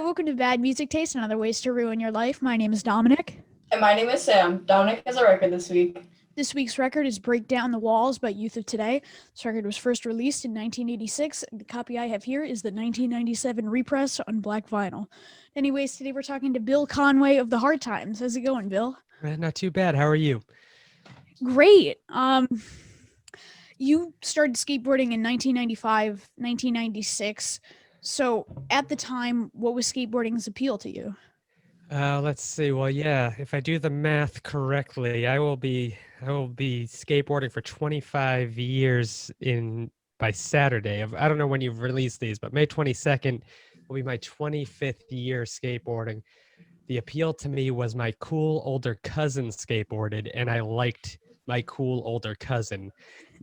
welcome to Bad Music Taste and Other Ways to Ruin Your Life. My name is Dominic. And my name is Sam. Dominic has a record this week. This week's record is Break Down the Walls by Youth of Today. This record was first released in 1986. The copy I have here is the 1997 repress on black vinyl. Anyways, today we're talking to Bill Conway of the Hard Times. How's it going, Bill? Not too bad. How are you? Great. You started skateboarding in 1995, 1996. So at the time, what was skateboarding's appeal to you? Let's see. Well, yeah, if I do the math correctly, I will be skateboarding for 25 years by Saturday. I don't know when you've released these, but May 22nd will be my 25th year skateboarding. The appeal to me was my cool older cousin skateboarded, and I liked my cool older cousin.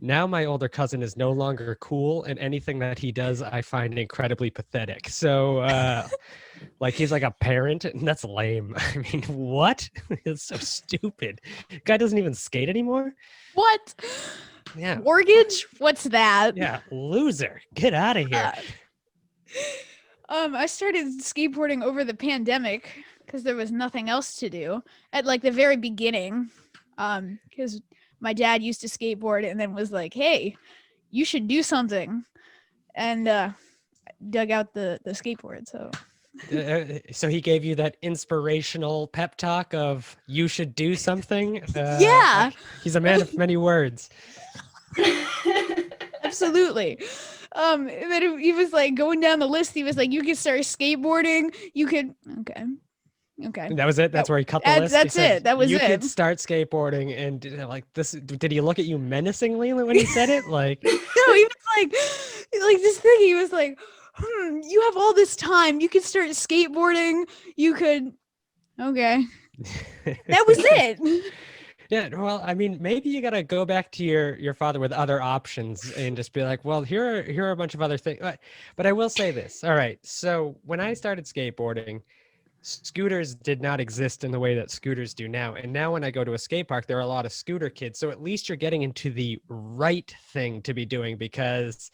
Now my older cousin is no longer cool, and anything that he does I find incredibly pathetic. So like he's like a parent, and that's lame. I mean, what? It's so stupid. Guy doesn't even skate anymore. What? Yeah. Mortgage? What's that? Yeah, loser. Get out of here. I started skateboarding over the pandemic because there was nothing else to do at like the very beginning. Because my dad used to skateboard and then was like, hey, you should do something. And dug out the skateboard. So he gave you that inspirational pep talk of you should do something. Yeah. He's a man of many words. Absolutely. But he was like going down the list. He was like, you could start skateboarding. You could. Okay. That was it. That's where he cut the list. That's it. That was it. You could start skateboarding, and like this. Did he look at you menacingly when he said it? Like no, he was like this thing. He was like, you have all this time. You could start skateboarding. You could. Okay. That was it. Yeah, well, I mean, maybe you got to go back to your father with other options and just be like, well, here are a bunch of other things. But I will say this. All right. So when I started skateboarding, scooters did not exist in the way that scooters do now. And now when I go to a skate park, there are a lot of scooter kids. So at least you're getting into the right thing to be doing, because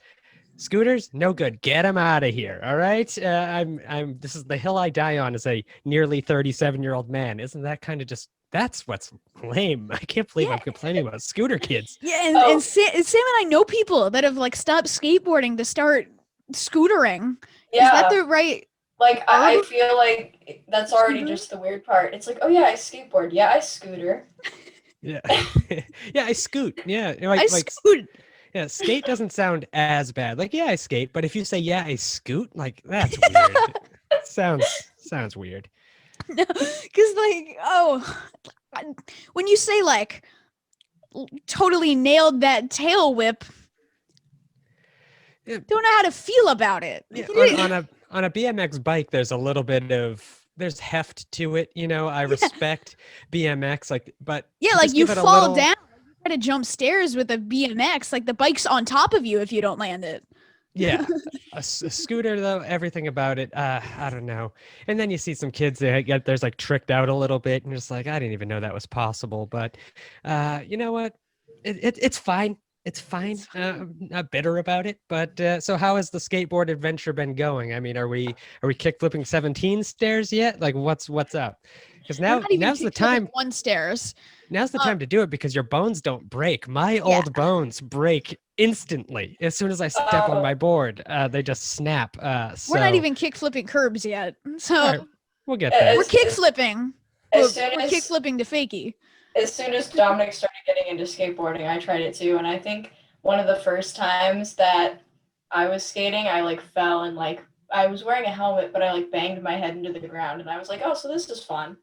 scooters, no good. Get them out of here. All right. This is the hill I die on as a nearly 37-year-old man. Isn't that kind of just, that's what's lame. I can't believe I'm complaining about scooter kids. Yeah. And Sam and I know people that have like stopped skateboarding to start scootering. Yeah. Is that the right? Like, I feel like that's already just the weird part. It's like, oh yeah, I skateboard. Yeah, I scooter. Yeah. Yeah, I scoot. Yeah. I scoot. Yeah, skate doesn't sound as bad. Like, yeah, I skate. But if you say, yeah, I scoot, like, that's weird. sounds weird. No, because like, when you say like, totally nailed that tail whip, don't know how to feel about it. Yeah, on a BMX bike, there's a little bit of heft to it. You know, I respect BMX, but yeah, like you fall down, you try to jump stairs with a BMX, like the bike's on top of you if you don't land it. Yeah, a scooter though, everything about it, I don't know. And then you see some kids there's like tricked out a little bit, and you're just like, I didn't even know that was possible. But you know what? It's fine. It's fine. I'm not bitter about it. But so how has the skateboard adventure been going? I mean, are we kickflipping 17 stairs yet? Like what's up? Because now's the time. One stairs. Now's the time to do it, because your bones don't break. My old bones break instantly as soon as I step on my board. They just snap. We're not even kickflipping curbs yet, so right, we'll get there. We're kickflipping. We're kickflipping to fakie. As soon as Dominic started getting into skateboarding, I tried it too, and I think one of the first times that I was skating, I like fell and like I was wearing a helmet, but I like banged my head into the ground, and I was like, oh, so this is fun.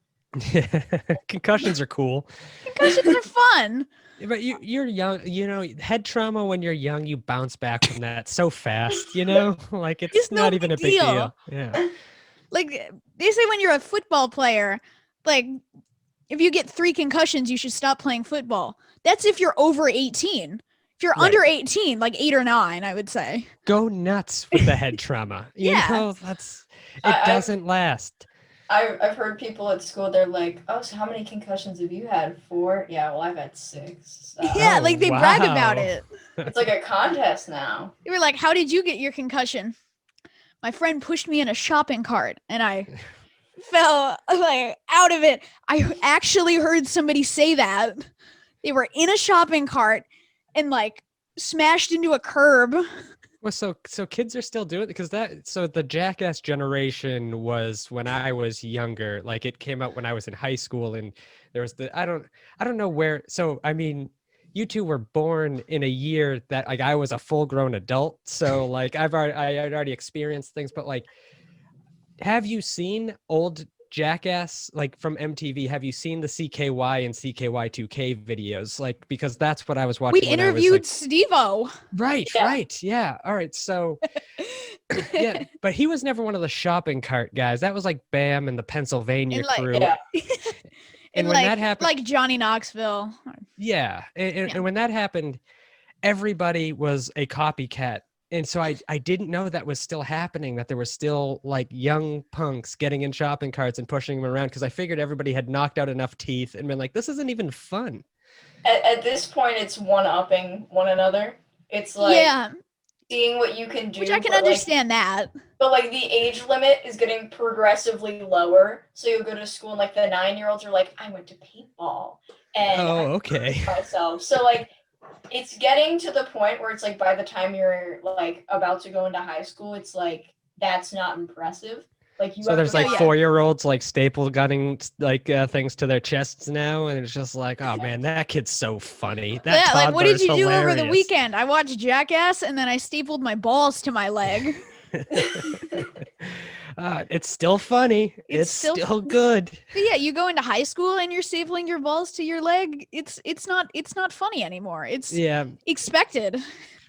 Concussions are cool. Concussions are fun. But you're young, you know, head trauma when you're young, you bounce back from that so fast, you know? Like it's not even a big deal. Yeah. Like they say when you're a football player, like if you get 3 concussions, you should stop playing football. That's if you're over 18. If you're under 18, like 8 or 9, I would say. Go nuts with the head trauma. You know, it doesn't last. I've heard people at school, they're like, oh, so how many concussions have you had? 4? Yeah, well, I've had 6. Yeah, like they brag about it. It's like a contest now. They were like, how did you get your concussion? my friend pushed me in a shopping cart and I fell like out of it. I actually heard somebody say that. They were in a shopping cart and like smashed into a curb. Well, so kids are still doing it because the Jackass generation was when I was younger. Like it came out when I was in high school, and there was I don't know where. So I mean, you two were born in a year that like I was a full grown adult. So like I had already experienced things, but like, have you seen old Jackass like from MTV? Have you seen the CKY and CKY2K videos? Like because that's what I was watching. We when I was, interviewed like, Steve-O. Right, Yeah. right. Yeah. All right. So yeah, but he was never one of the shopping cart guys. That was like Bam and the Pennsylvania And, like, crew. Yeah. And when like, that happened, like Johnny Knoxville. yeah. And when that happened, everybody was a copycat. And so I didn't know that was still happening, that there were still like young punks getting in shopping carts and pushing them around because I figured everybody had knocked out enough teeth and been like, this isn't even fun. At this point, it's one-upping one another. It's like Yeah, seeing what you can do. which I can but, understand that. But like the age limit is getting progressively lower. So you'll go to school and like the 9-year-olds are like, I went to paintball and Oh, I okay. myself. So like it's getting to the point where it's like by the time you're like about to go into high school, it's like that's not impressive. Like you So have there's to like yeah. 4-year-olds like staple gunning like things to their chests now, and it's just like, oh man, that kid's so funny. That Yeah, like what did toddler's you do over the hilarious. weekend? I watched Jackass and then I stapled my balls to my leg. It's still funny. It's It's still still good. But yeah, you go into high school and you're stapling your balls to your leg. It's not funny anymore. It's Yeah, expected.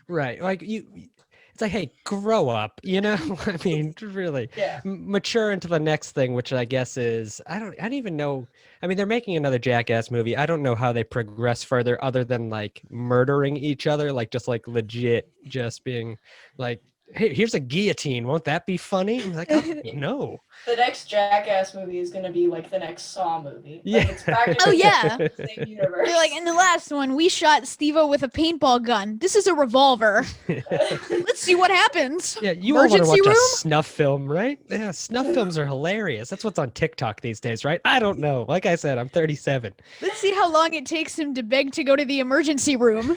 right. Like it's like, hey, grow up, you know? I mean, really Yeah. mature into the next thing, which I guess is I don't even know. I mean, they're making another Jackass movie. I don't know how they progress further other than like murdering each other, like just like legit just being like, hey, here's a guillotine. Won't that be funny? I'm like, oh, no. The next Jackass movie is gonna be like the next Saw movie. Yeah. Like it's practically Oh, yeah. the same universe. They're like, in the last one, we shot Steve-O with a paintball gun. This is a revolver. Let's see what happens. Yeah, you all want to Emergency watch a room? snuff film, right? Yeah, snuff films are hilarious. That's what's on TikTok these days, right? I don't know. Like I said, I'm 37. Let's see how long it takes him to beg to go to the emergency room.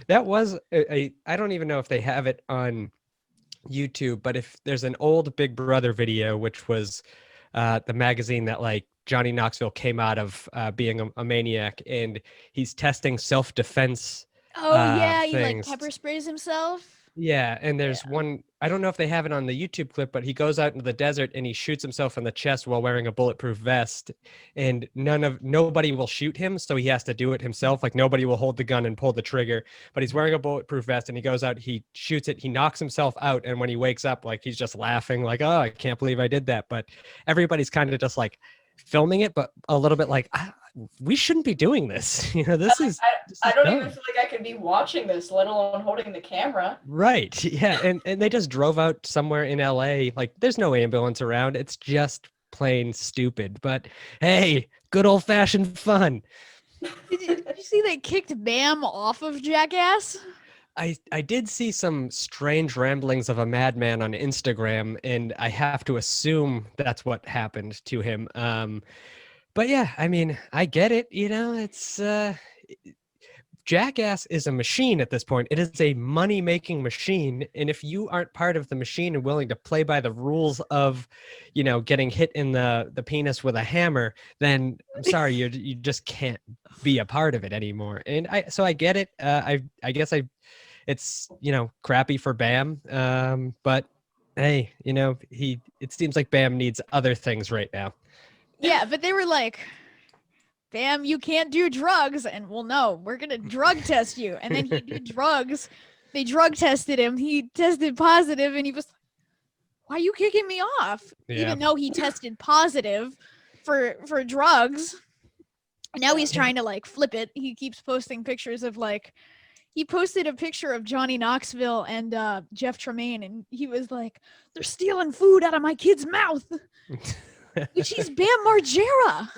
That was I don't even know if they have it on YouTube, but if there's an old Big Brother video, which was the magazine that like Johnny Knoxville came out of being a maniac, and he's testing self-defense. Oh yeah, he like things. pepper sprays himself. Yeah, and there's one, I don't know if they have it on the YouTube clip, but he goes out into the desert and he shoots himself in the chest while wearing a bulletproof vest, and nobody will shoot him, so he has to do it himself. Like nobody will hold the gun and pull the trigger, but he's wearing a bulletproof vest and he goes out, he shoots it, he knocks himself out, and when he wakes up, like he's just laughing like, oh, I can't believe I did that. But everybody's kind of just like filming it, but a little bit like, we shouldn't be doing this. You know, this is I don't dumb. even feel like I could be watching this, let alone holding the camera. Right. Yeah. And they just drove out somewhere in LA. Like there's no ambulance around. It's just plain stupid. But hey, good old fashioned fun. Did you see they kicked Bam off of Jackass? I did see some strange ramblings of a madman on Instagram, and I have to assume that's what happened to him. But yeah, I mean, I get it. You know, it's Jackass is a machine at this point. It is a money-making machine, and if you aren't part of the machine and willing to play by the rules of, you know, getting hit in the penis with a hammer, then I'm sorry, you just can't be a part of it anymore. And I get it. I guess it's, you know, crappy for Bam, but hey, you know, it seems like Bam needs other things right now. Yeah, but they were like, Bam, you can't do drugs. And well, no, we're going to drug test you. And then he did drugs. They drug tested him. He tested positive and he was like, why are you kicking me off? Yeah. Even though he tested positive for drugs. And now he's trying to like flip it. He keeps posting pictures of like, he posted a picture of Johnny Knoxville and Jeff Tremaine. And he was like, they're stealing food out of my kid's mouth. Which he's Bam Margera.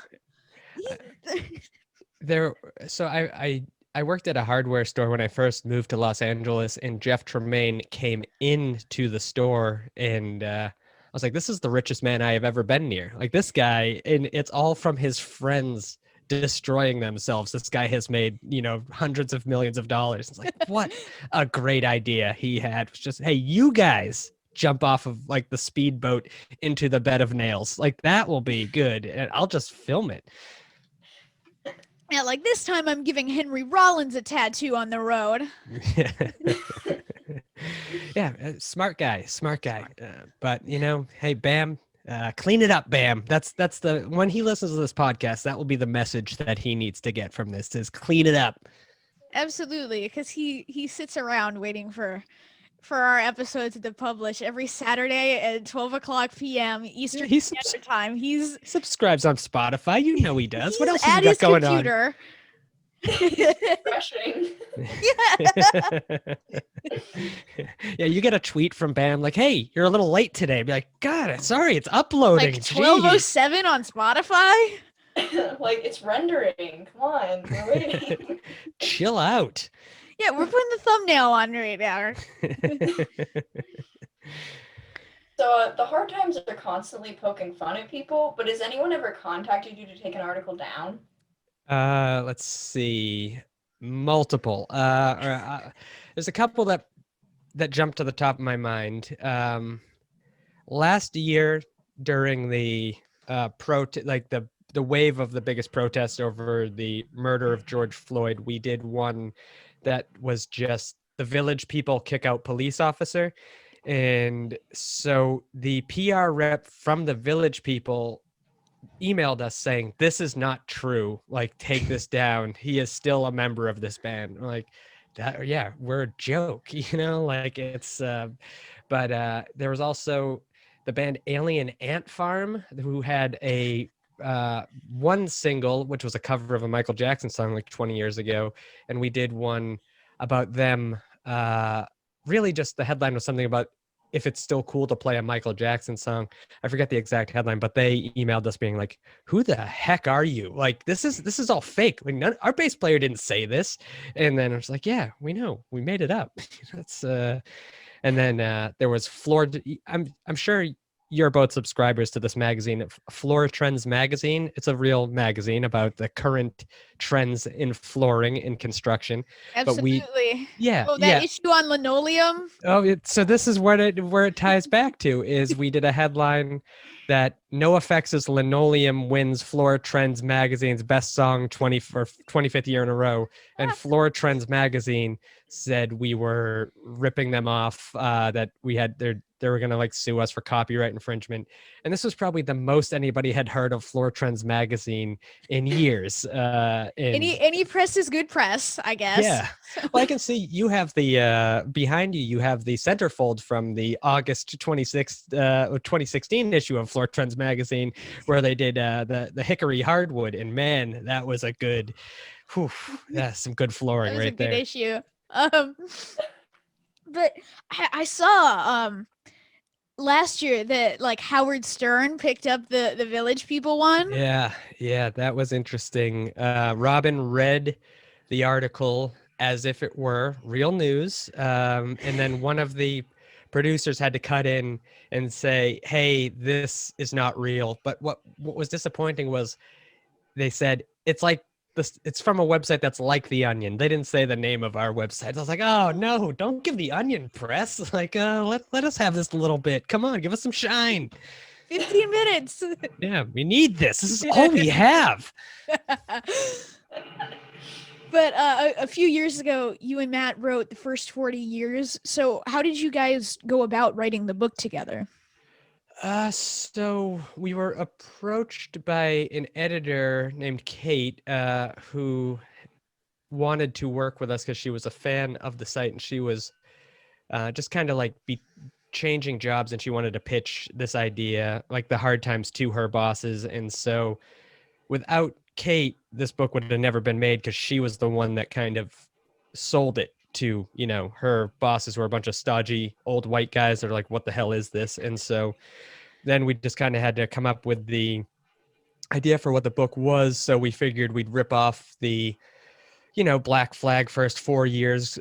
So I I worked at a hardware store when I first moved to Los Angeles, and Jeff Tremaine came into the store, and I was like, "This is the richest man I have ever been near." Like this guy, and it's all from his friends destroying themselves. This guy has made, hundreds of millions of dollars. It's like, what a great idea he had. It's just, hey, you guys jump off of like the speedboat into the bed of nails. Like that will be good, and I'll just film it. Yeah, like this time I'm giving Henry Rollins a tattoo on the road. Yeah, smart guy. But hey, Bam, clean it up, Bam. That's the when he listens to this podcast, that will be the message that he needs to get from this is clean it up. Absolutely, because he sits around waiting for our episodes to publish every Saturday at 12:00 p.m. Eastern Standard Time. He subscribes on Spotify. You know he does. What else at has he got his going computer. Refreshing. Yeah, you get a tweet from Bam like, "Hey, you're a little late today." Be like, "God, sorry, it's uploading." Like 12:07 on Spotify. Like it's rendering. Come on, we're waiting. Chill out. Yeah, we're putting the thumbnail on right now. So the hard times are constantly poking fun at people, but has anyone ever contacted you to take an article down? Let's see. Multiple. There's a couple that jumped to the top of my mind. Last year during the the wave of the biggest protest over the murder of George Floyd, we did one that was just the Village People kick out police officer. And so the PR rep from the Village People emailed us saying, "This is not true. Like, take this down. He is still a member of this band." We're like, that, yeah, we're a joke, like it's, but there was also the band Alien Ant Farm, who had a one single, which was a cover of a Michael Jackson song like 20 years ago. And we did one about them. Really just the headline was something about if it's still cool to play a Michael Jackson song. I forget the exact headline, but they emailed us being like, "Who the heck are you? Like, this is all fake. Like, our bass player didn't say this." And then I was like, "Yeah, we know. We made it up." That's and then there was I'm sure you're both subscribers to this magazine, Floor Trends magazine. It's a real magazine about the current trends in flooring in construction. Absolutely. But that issue on linoleum. So this is where it ties back to is we did a headline that NoFX's Linoleum wins Floor Trends magazine's best song 25th year in a row, and Floor Trends magazine said we were ripping them off, that we had they were going to like sue us for copyright infringement. And this was probably the most anybody had heard of Floor Trends magazine in years. Any press is good press, I guess. Yeah. Well, I can see you have the behind you have the centerfold from the August 2016 issue of Floor Trends magazine, where they did the hickory hardwood, and man, that was a good, some good flooring that was right a there. Good issue. But I saw last year that like Howard Stern picked up the Village People one. Yeah, that was interesting. Robin read the article as if it were real news, and then one of the producers had to cut in and say, "Hey, this is not real." But what was disappointing was they said it's like this. It's from a website that's like The Onion. They didn't say the name of our website. I was like, "Oh no, don't give The Onion press. Like, let us have this a little bit. Come on, give us some shine." 15 minutes. Yeah, we need this. This is all we have. But a few years ago, you and Matt wrote The First 40 Years. So how did you guys go about writing the book together? So we were approached by an editor named Kate, who wanted to work with us because she was a fan of the site, and she was just kind of like changing jobs, and she wanted to pitch this idea, like the hard times, to her bosses. And so without Kate, this book would have never been made, because she was the one that kind of sold it to, her bosses, who are a bunch of stodgy old white guys that are like, "What the hell is this?" And so then we just kind of had to come up with the idea for what the book was. So we figured we'd rip off the Black Flag first 4 years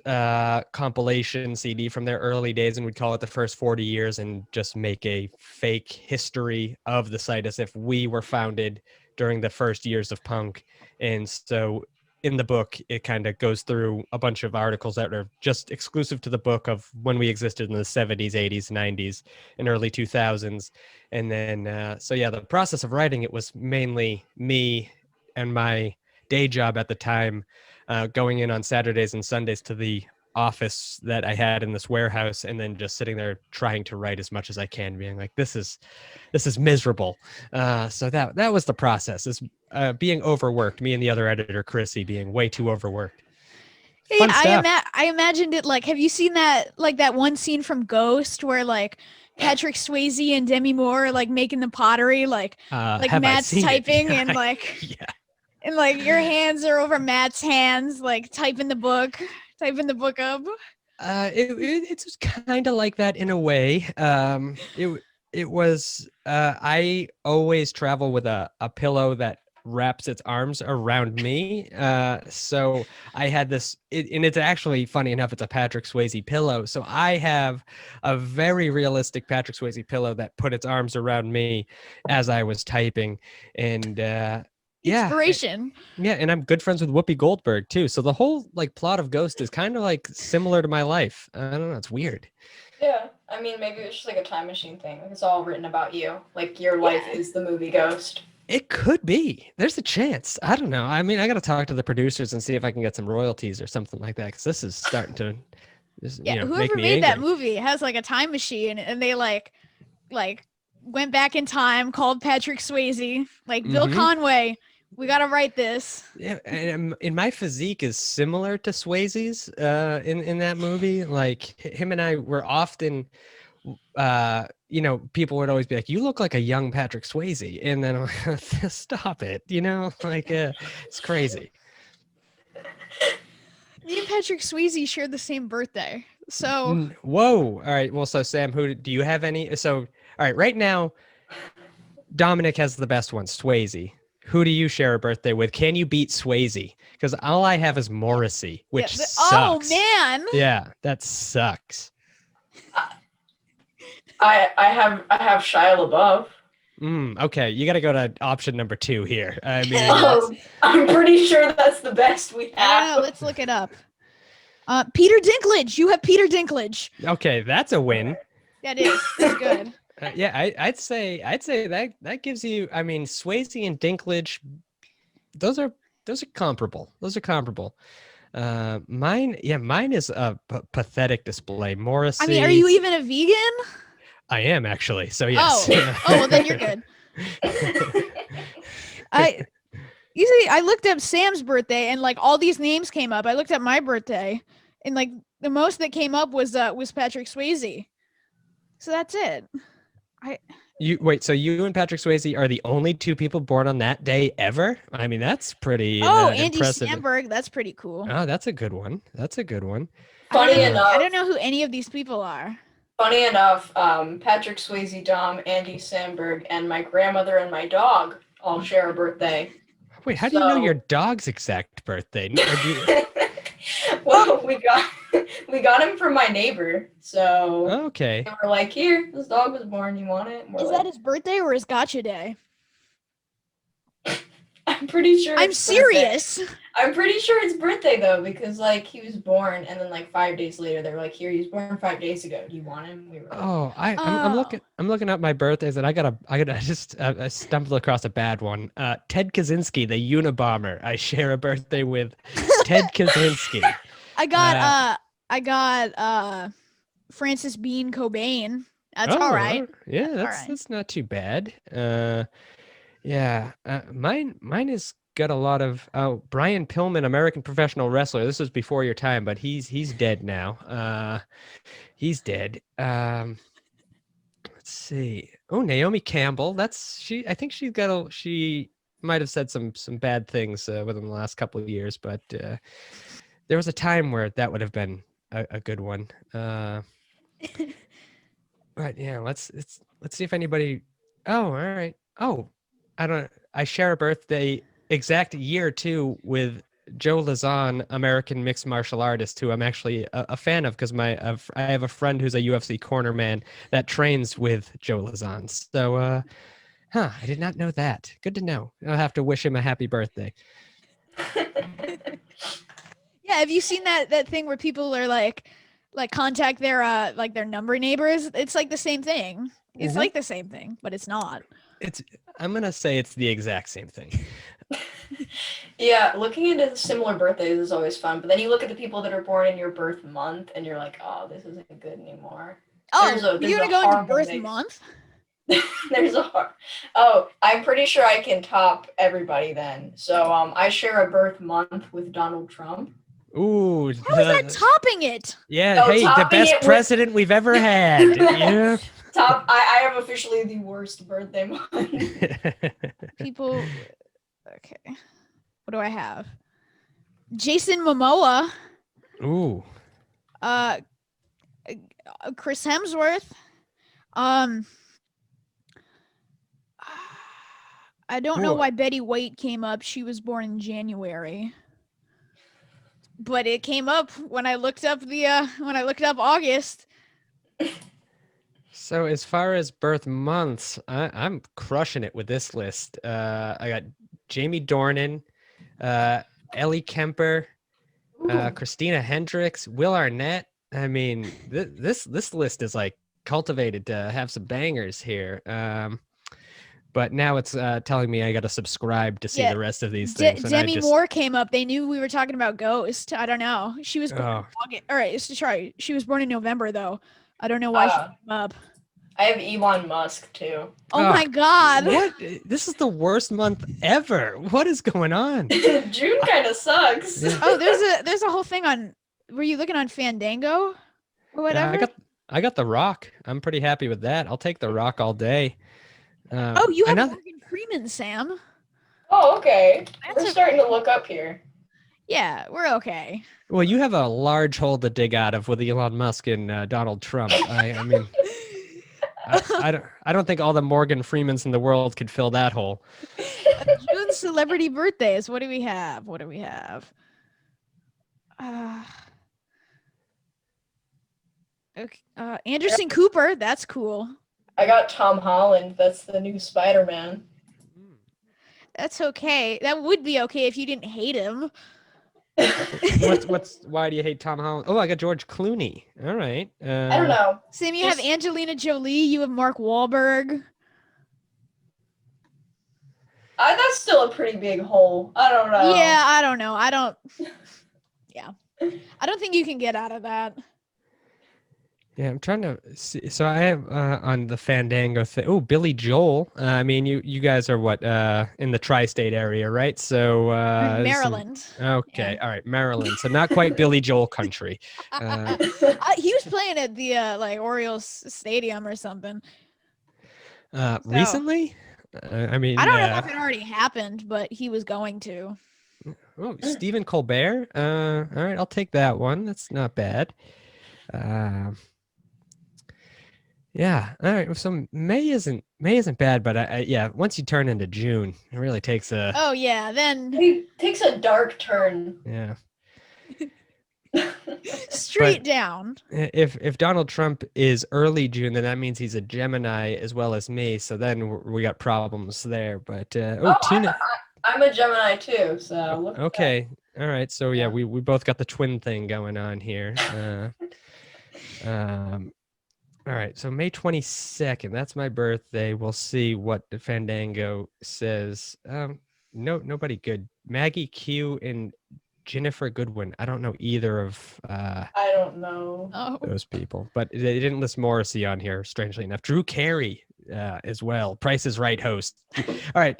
compilation CD from their early days, and we'd call it the first 40 years and just make a fake history of the site as if we were founded during the first years of punk. And so in the book, it kind of goes through a bunch of articles that are just exclusive to the book of when we existed in the 70s, 80s, 90s, and early 2000s. And then, so yeah, the process of writing it was mainly me and my day job at the time, going in on Saturdays and Sundays to the office that I had in this warehouse, and then just sitting there trying to write as much as I can, being like, this is miserable. So that was the process, is being overworked, me and the other editor, Chrissy, being way too overworked. Fun stuff. I imagined it like, have you seen that, like that one scene from Ghost where like Patrick Swayze and Demi Moore are like making the pottery, like Matt's typing and like, yeah. And like your hands are over Matt's hands, like typing the book up. It's kind of like that in a way. It was, I always travel with a pillow that wraps its arms around me. So I had this, and it's actually funny enough, it's a Patrick Swayze pillow. So I have a very realistic Patrick Swayze pillow that put its arms around me as I was typing. And, Inspiration. Yeah, and I'm good friends with Whoopi Goldberg too. So the whole like plot of Ghost is kind of like similar to my life. I don't know, it's weird. Yeah, I mean, maybe it's just like a time machine thing. Like, it's all written about you. Like, your life is the movie Ghost. It could be. There's a chance. I don't know. I mean, I got to talk to the producers and see if I can get some royalties or something like that, because this is starting to just, whoever make me made angry. that movie has like a time machine, and they like went back in time, called Patrick Swayze, like Bill Conway. We gotta write this. Yeah, and my physique is similar to Swayze's in that movie. Like him and I were often, people would always be like, "You look like a young Patrick Swayze," and then I'm like, stop it, it's crazy. Me and Patrick Swayze shared the same birthday, so. Whoa! All right. Well, so Sam, do you have any? So, all right. Right now, Dominic has the best one, Swayze. Who do you share a birthday with? Can you beat Swayze? Because all I have is Morrissey, which sucks. Oh man. Yeah, that sucks. I have Shia LaBeouf. Okay, you got to go to option number 2 here. I mean, I'm pretty sure that's the best we have. I don't know. Let's look it up. Peter Dinklage. You have Peter Dinklage. Okay, that's a win. That is. That's good. Yeah, I'd say that gives you. I mean, Swayze and Dinklage, those are comparable. Those are comparable. Mine is a pathetic display. Morrissey. I mean, are you even a vegan? I am actually. So yes. Oh, well then you're good. You see, I looked up Sam's birthday and like all these names came up. I looked up my birthday and like the most that came up was Patrick Swayze. So that's it. So you and Patrick Swayze are the only 2 people born on that day ever? I mean, that's pretty Andy impressive. Samberg, that's pretty cool. Oh, that's a good one. Funny enough, I don't know who any of these people are. Funny enough, Patrick Swayze, Dom, Andy Samberg, and my grandmother and my dog all share a birthday. Wait, how do you know your dog's exact birthday? Well, we got him from my neighbor, so okay. They were like, "Here, this dog was born. You want it?" Is that his birthday or his gotcha day? I'm pretty sure. I'm serious. I'm pretty sure it's birthday though, because like he was born, and then like 5 days later, they were like, "Here, he was born 5 days ago. Do you want him?" We were like, I'm looking up my birthdays, and I stumbled across a bad one. Ted Kaczynski, the Unabomber. I share a birthday with Ted Kaczynski. I got Francis Bean Cobain. That's all right. Yeah, that's not too bad. Mine is got a lot of Brian Pillman, American professional wrestler. This was before your time, but he's dead now. He's dead. Let's see. Oh, Naomi Campbell. I think she might have said some bad things within the last couple of years, but there was a time where that would have been a good one. Right. Yeah. Let's see if anybody. Oh, all right. Oh, I share a birthday exact year too with Joe Lazan, American mixed martial artist, who I'm actually a fan of because I have a friend who's a UFC corner man that trains with Joe Lazan. So, I did not know that. Good to know. I'll have to wish him a happy birthday. Yeah, have you seen that thing where people are like contact their their number neighbors? It's like the same thing. It's Mhm. like the same thing, but it's not. I'm gonna say it's the exact same thing. Yeah, looking into similar birthdays is always fun, but then you look at the people that are born in your birth month, and you're like, oh, this isn't good anymore. Oh, you're gonna go into horrible birth mix. month? Oh, I'm pretty sure I can top everybody then. So I share a birth month with Donald Trump. Ooh, How is that topping it? yeah. Oh, Hey, the topping best it with- president we've ever had. Yeah. I have officially the worst birthday month. People. Okay. What do I have? Jason Momoa. Ooh. Chris Hemsworth. I don't know Ooh. why Betty White came up. She was born in January. But it came up when I looked up August. So as far as birth months, I'm crushing it with this list. I got Jamie Dornan, Ellie Kemper, Christina Hendricks, Will Arnett. I mean, this list is like cultivated to have some bangers here. But now it's telling me I got to subscribe to see the rest of these things. Demi Moore came up. They knew we were talking about Ghost. I don't know. She was born in Oh. August. All right, sorry. She was born in November though. I don't know why she came up. I have Elon Musk too. Oh my God. What? This is the worst month ever. What is going on? June kind of sucks. Yeah. Oh, there's a whole thing on. Were you looking on Fandango or whatever? I got The Rock. I'm pretty happy with that. I'll take The Rock all day. Oh, you have another- Morgan Freeman, Sam. Oh, okay. That's We're starting to look up here. Yeah, we're okay. Well, you have a large hole to dig out of with Elon Musk and Donald Trump. I mean, I don't think all the Morgan Freemans in the world could fill that hole. June celebrity birthdays. What do we have? Okay. Anderson Cooper. That's cool. I got Tom Holland. That's the new Spider-Man. That's okay. That would be okay if you didn't hate him. Why do you hate Tom Holland? Oh, I got George Clooney. All right. I don't know. Sam, you have Angelina Jolie. You have Mark Wahlberg. That's still a pretty big hole. I don't know. Yeah, I don't know. Yeah. I don't think you can get out of that. Yeah, I'm trying to see. So I have on the Fandango thing. Oh, Billy Joel. I mean, you guys are what in the tri-state area, right? So Maryland. Okay, Yeah. all right, Maryland. So not quite Billy Joel country. He was playing at the Orioles stadium or something. Recently, I mean, I don't know if it already happened, but he was going to. Oh, Stephen Colbert. All right, I'll take that one. That's not bad. Yeah. All right. So May isn't bad, but yeah, once you turn into June, it really takes a. Oh yeah, then It takes a dark turn. Yeah. straight down. If Donald Trump is early June, then that means he's a Gemini as well as me. So then we got problems there. But Tina. I'm a Gemini too. So look at Okay. All right. So yeah, Yeah. we both got the twin thing going on here. All right. So May 22nd, that's my birthday. We'll see what the Fandango says. Nobody good. Maggie Q and Jennifer Goodwin. I don't know either of I don't know. Oh. those people, but they didn't list Morrissey on here, strangely enough. Drew Carey as well. Price is Right host. All right.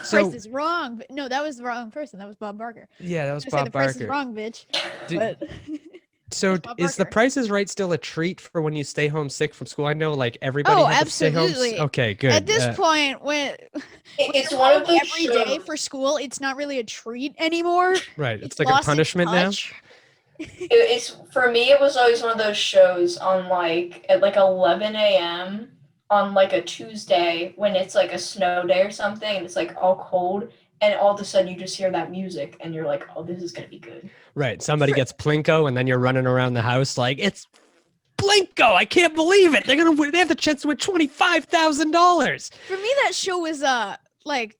So Price is wrong. But no, that was the wrong person. That was Bob Barker. yeah, that was I was gonna say Bob the price is Barker. wrong, bitch. Do- But So Bob is the Barker. Price is Right still a treat for when you stay home sick from school? I know like everybody Oh, had to stay home. absolutely. Okay, good. at this point, when It's you're one of home those every day shows. for school, it's not really a treat anymore. Right. It's like a lost its punishment now. touch. It's for me. It was always one of those shows on like at like 11 a.m. on like a Tuesday when it's like a snow day or something, and it's like all cold. and all of a sudden you just hear that music, and you're like, oh, this is gonna be good. Right. Somebody gets Plinko, and then you're running around the house like, it's Plinko. I can't believe it. They have the chance to win $25,000. For me, that show was like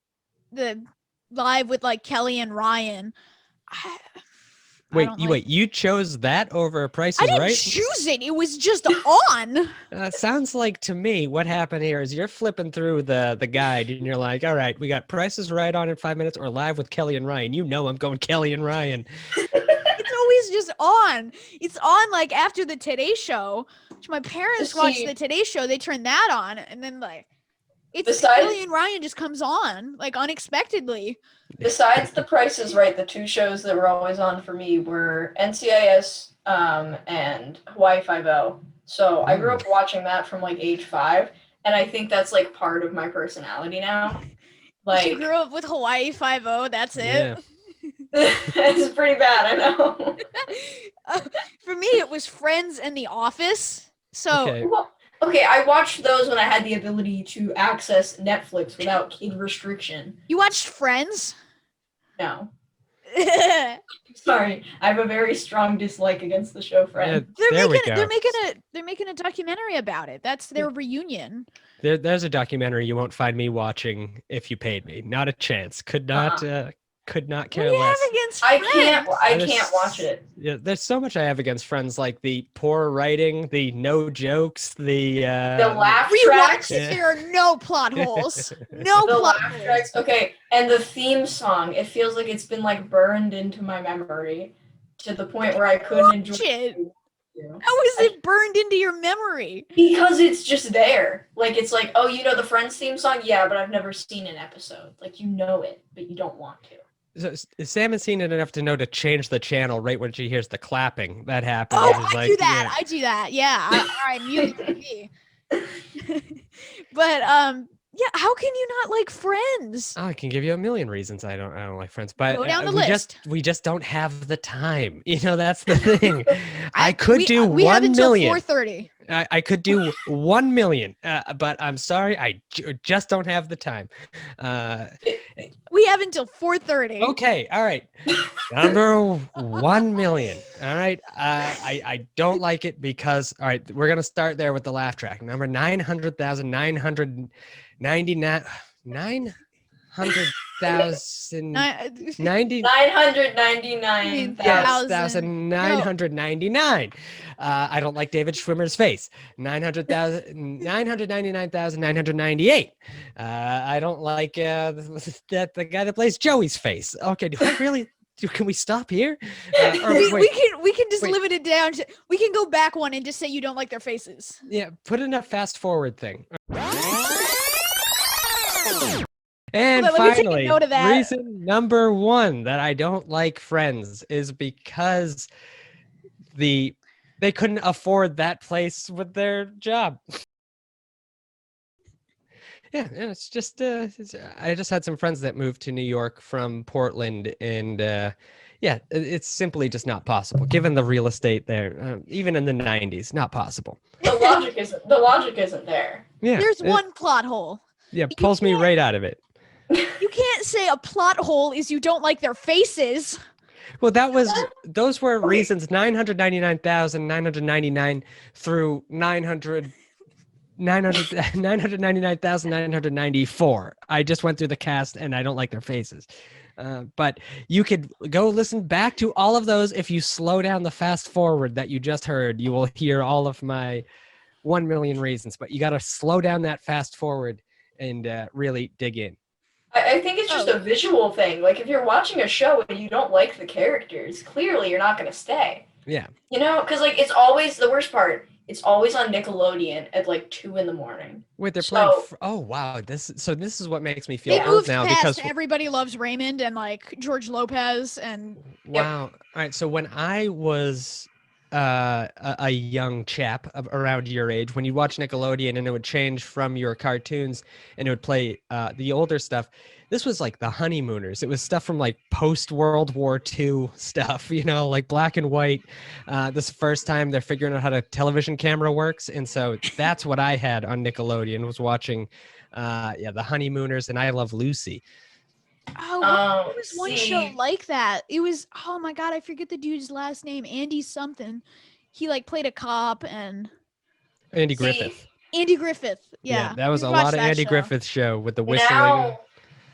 the live with like Kelly and Ryan. Wait, you chose that over Price I is didn't Right? choose it. It was just on. Sounds like to me what happened here is you're flipping through the guide and you're like, all right, we got Price is Right on in 5 minutes or Live with Kelly and Ryan. You know I'm going Kelly and Ryan. It's always just on. It's on like after the Today Show, which my parents watched the Today Show. They turned that on, and then like Kelly and Ryan just comes on like unexpectedly. Besides The Price is Right, the two shows that were always on for me were NCIS and Hawaii Five-0. So I grew up watching that from like age 5, and I think that's like part of my personality now. Like you grew up with Hawaii Five-0. That's it. Yeah. It's pretty bad, I know. For me, it was Friends and The Office. So Okay, I watched those when I had the ability to access Netflix without kid restriction. You watched Friends? No. Sorry, I have a very strong dislike against the show Friends. They're making a documentary about it. That's their reunion. There's a documentary you won't find me watching if you paid me. Not a chance. Could not care What do you less. have against Friends? I can't watch it. Yeah, there's so much I have against Friends, like the poor writing, the no jokes, the laugh Rewatch tracks. it. There are no plot holes. No The plot laugh holes. tracks. Okay, and the theme song. It feels like it's been like burned into my memory to the point where I couldn't enjoy it. You. How is it burned into your memory? Because it's just there. Like, it's like, oh, you know the Friends theme song? Yeah, but I've never seen an episode. Like, you know it, but you don't want to. So Sam has seen it enough to know to change the channel right when she hears the clapping. That happens. Oh, I do that. I do that. Yeah. I mute the TV. But yeah, how can you not like Friends? I can give you a million reasons I don't like Friends, but Go down the list. we just don't have the time. You know, that's the thing. I could do we 1 have until million. 4:30. I could do 1 million, but I'm sorry, I just don't have the time. We have until 4:30. Okay, all right. Number 1 million. All right. I don't like it because, all right, we're gonna start there with the laugh track. Number 900,999. 999,999. I don't like David Schwimmer's face. 999,998. I don't like the guy that plays Joey's face. Okay, do I really? Can we stop here? We can just limit it down to. We can go back one and just say you don't like their faces. Yeah, put in a fast forward thing. And finally, reason number 1 that I don't like Friends is because they couldn't afford that place with their job. Yeah, it's just I just had some friends that moved to New York from Portland, and yeah, it's simply just not possible given the real estate there. Even in the 90s, not possible. The logic isn't there. Yeah, there's one plot hole. Yeah, pulls me right out of it. You can't say a plot hole is you don't like their faces. Well, those were reasons 999,999 through 999,994. I just went through the cast and I don't like their faces. But you could go listen back to all of those. If you slow down the fast forward that you just heard, you will hear all of my 1 million reasons. But you got to slow down that fast forward and really dig in. I think it's just a visual thing. Like, if you're watching a show and you don't like the characters, clearly you're not going to stay. Yeah. You know, because, like, it's always, the worst part, it's always on Nickelodeon at, like, 2 a.m. Wait, they're playing, oh, wow. This is what makes me feel old now. Because Everybody Loves Raymond and, like, George Lopez and... Wow. All right, so when I was... a young chap around your age, when you watch Nickelodeon and it would change from your cartoons and it would play the older stuff, this was like the Honeymooners. It was stuff from like post World War II stuff, you know, like black and white. This is the first time they're figuring out how the television camera works, and so that's what I had on Nickelodeon, was watching the Honeymooners and I Love Lucy. There was one show like that. It was, oh my god, I forget the dude's last name. Andy something. He like played a cop and Andy Griffith. Andy Griffith. Yeah, that was we a watched lot of that Andy show. Griffith show with the whistling.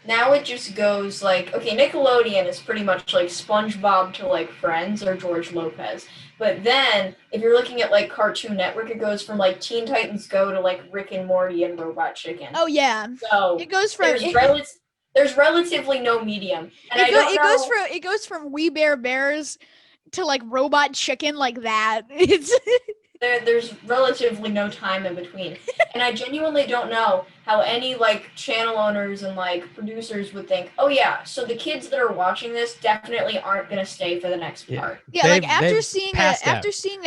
Now it just goes like, okay, Nickelodeon is pretty much like SpongeBob to like Friends or George Lopez. But then if you're looking at like Cartoon Network, it goes from like Teen Titans Go to like Rick and Morty and Robot Chicken. Oh yeah. So it goes from there's relatively no medium. And it goes from We Bare Bears to like Robot Chicken like that. It's there's relatively no time in between. And I genuinely don't know how any like channel owners and like producers would think, oh yeah, so the kids that are watching this definitely aren't gonna stay for the next part. Yeah, like after seeing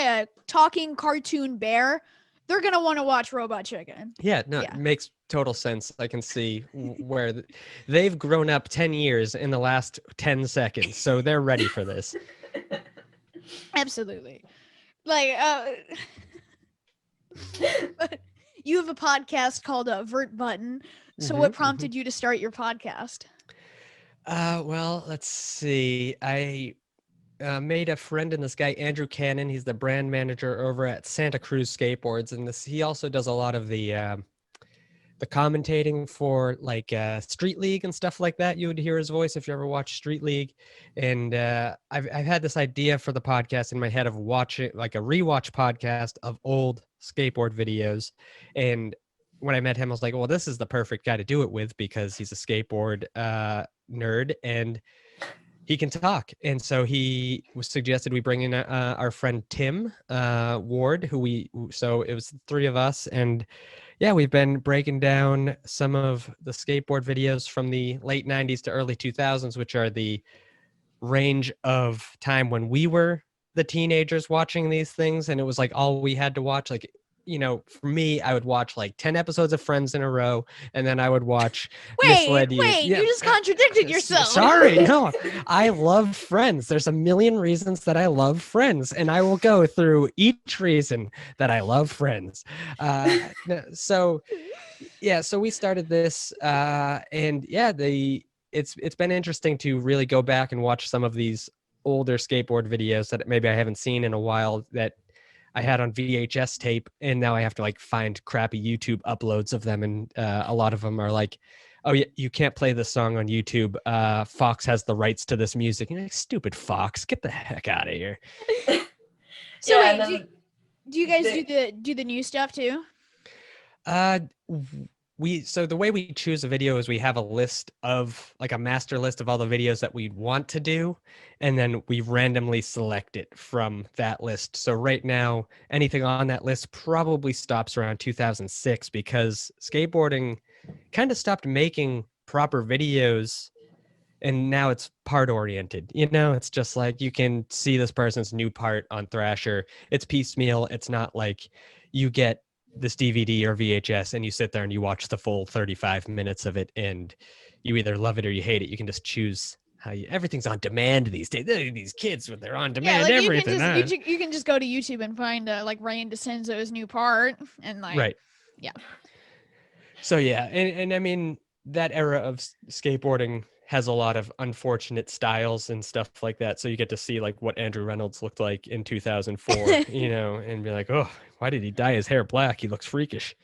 a talking cartoon bear, they're gonna want to watch Robot Chicken. It makes total sense. I can see where they've grown up 10 years in the last 10 seconds, so they're ready for this. Absolutely. Like, you have a podcast called Vert Button. So what prompted you to start your podcast? Well, let's see. I made a friend in this guy, Andrew Cannon. He's the brand manager over at Santa Cruz Skateboards. And he also does a lot of the commentating for like Street League and stuff like that. You would hear his voice if you ever watch Street League. And I've had this idea for the podcast in my head of watching like a rewatch podcast of old skateboard videos. And when I met him, I was like, well, this is the perfect guy to do it with because he's a skateboard nerd and he can talk. And so he was suggested we bring in our friend Tim Ward, so it was the three of us. And yeah, we've been breaking down some of the skateboard videos from the late 90s to early 2000s, which are the range of time when we were the teenagers watching these things. And it was like all we had to watch. Like, you know, for me, I would watch like 10 episodes of Friends in a row, and then I would watch Wait, you just contradicted yourself. Sorry, no. I love Friends. There's a million reasons that I love Friends, and I will go through each reason that I love Friends. So we started this, and yeah, it's been interesting to really go back and watch some of these older skateboard videos that maybe I haven't seen in a while that I had on VHS tape, and now I have to like find crappy YouTube uploads of them. And a lot of them are like, oh yeah, you can't play this song on YouTube. Fox has the rights to this music. And you're like, stupid Fox, get the heck out of here. So yeah, wait, do you guys do the new stuff too? So the way we choose a video is we have a list of like a master list of all the videos that we want to do. And then we randomly select it from that list. So right now, anything on that list probably stops around 2006 because skateboarding kind of stopped making proper videos. And now it's part oriented. You know, it's just like you can see this person's new part on Thrasher. It's piecemeal. It's not like you get this DVD or VHS and you sit there and you watch the full 35 minutes of it and you either love it or you hate it. You can just choose how everything's on demand these days. These kids, when they're on demand, like everything. You can just go to YouTube and find like Ryan DeCenzo's new part and like, right. Yeah. So yeah. And I mean, that era of skateboarding has a lot of unfortunate styles and stuff like that. So you get to see like what Andrew Reynolds looked like in 2004, you know, and be like, oh, why did he dye his hair black? He looks freakish.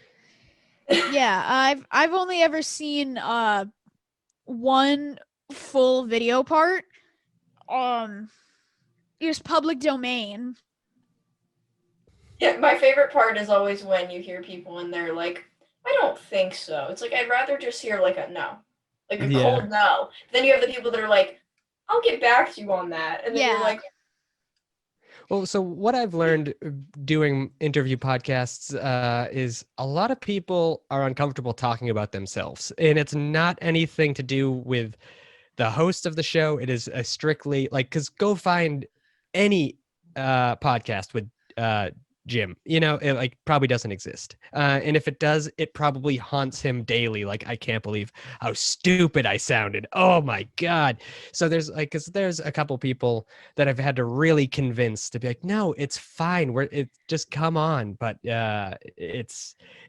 Yeah, I've only ever seen one full video part. It was public domain. Yeah, my favorite part is always when you hear people and they're like, I don't think so. It's like, I'd rather just hear like a no. Like a cold no. Then you have the people that are like, I'll get back to you on that. And then you're like... Well, so what I've learned doing interview podcasts is a lot of people are uncomfortable talking about themselves. And it's not anything to do with the host of the show. It is a strictly like, because go find any podcast with Jim, you know, it like probably doesn't exist. And if it does, it probably haunts him daily. Like, I can't believe how stupid I sounded. Oh my God. So there's like, cause there's a couple people that I've had to really convince to be like, no, it's fine. It just come on. But it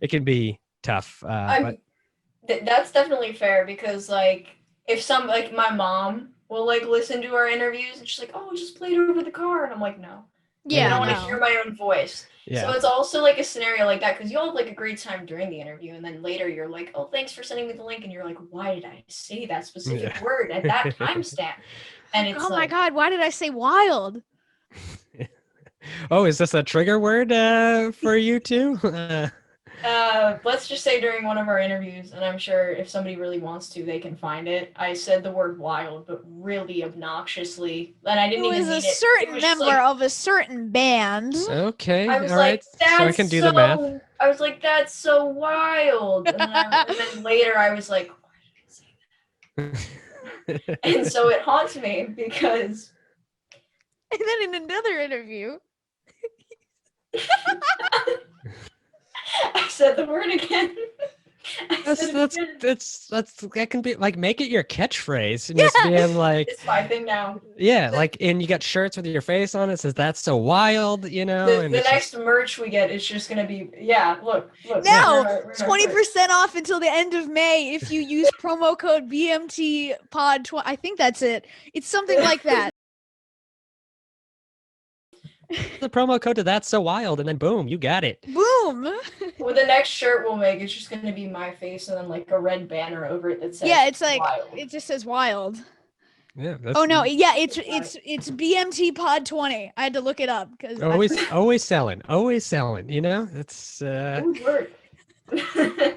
can be tough. That's definitely fair because like, if some like my mom will like listen to our interviews and she's like, oh, just play it over the car, and I'm like, no. I Yeah, don't want to no. hear my own voice. Yeah. So it's also like a scenario like that because you all have like a great time during the interview, and then later you're like, oh, thanks for sending me the link, and you're like, why did I say that specific word at that timestamp? And it's Oh my like, god, why did I say wild? Oh, is this a trigger word for you too? let's just say during one of our interviews, and I'm sure if somebody really wants to, they can find it. I said the word wild, but really obnoxiously, and I It didn't even was mean a it. It certain was just member like, of a certain band. Okay, I was all like, right. that's So I can do the math. I was like, that's so wild. And then later I was like, why did I say that? And so it haunts me because And then in another interview, I said the word again. That can be like, make it your catchphrase and just being like, It's my thing now. yeah, like, and you got shirts with your face on it, says that's so wild, you know. The next merch we get is just gonna be look. no, we're 20% off until the end of May if you use promo code BMT Pod. I think that's it. It's something like that. the promo code to that's so wild, and then boom, you got it. Boom. Well, the next shirt we'll make is just gonna be my face and then like a red banner over it that says Yeah, it's like wild. it just says wild. Yeah. Oh no, yeah, it's BMT Pod 20. I had to look it up because always selling, you know. It's It would work.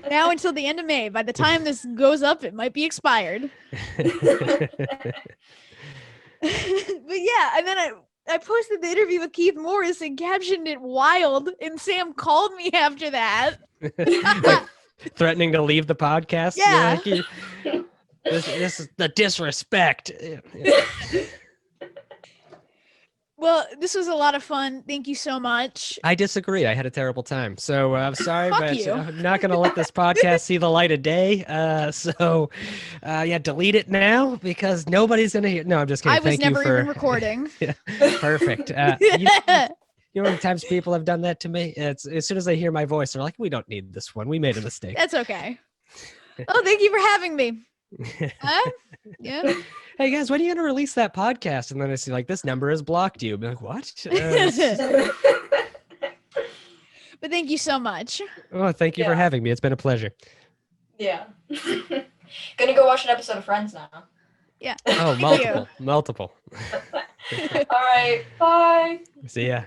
now until the end of May. By the time this goes up, it might be expired. But yeah, and then I posted the interview with Keith Morris and captioned it wild, and Sam called me after that. like, threatening to leave the podcast. Yeah. Like, this is the disrespect. Well, this was a lot of fun. Thank you so much. I disagree. I had a terrible time. So I'm sorry, Fuck but you. I'm not going to let this podcast see the light of day. So delete it now because nobody's going to hear. No, I'm just kidding. I was Thank never you for even recording. Yeah, perfect. You know how many times people have done that to me? It's as soon as they hear my voice, they're like, "We don't need this one. We made a mistake." That's okay. Oh, thank you for having me. Huh? Yeah. Hey guys, when are you gonna release that podcast? And then I see like this number has blocked you. I'm like, what? But thank you so much. Oh, thank you for having me. It's been a pleasure. Yeah. Gonna go watch an episode of Friends now. Yeah. Oh, Thank you. multiple. All right. Bye. See ya.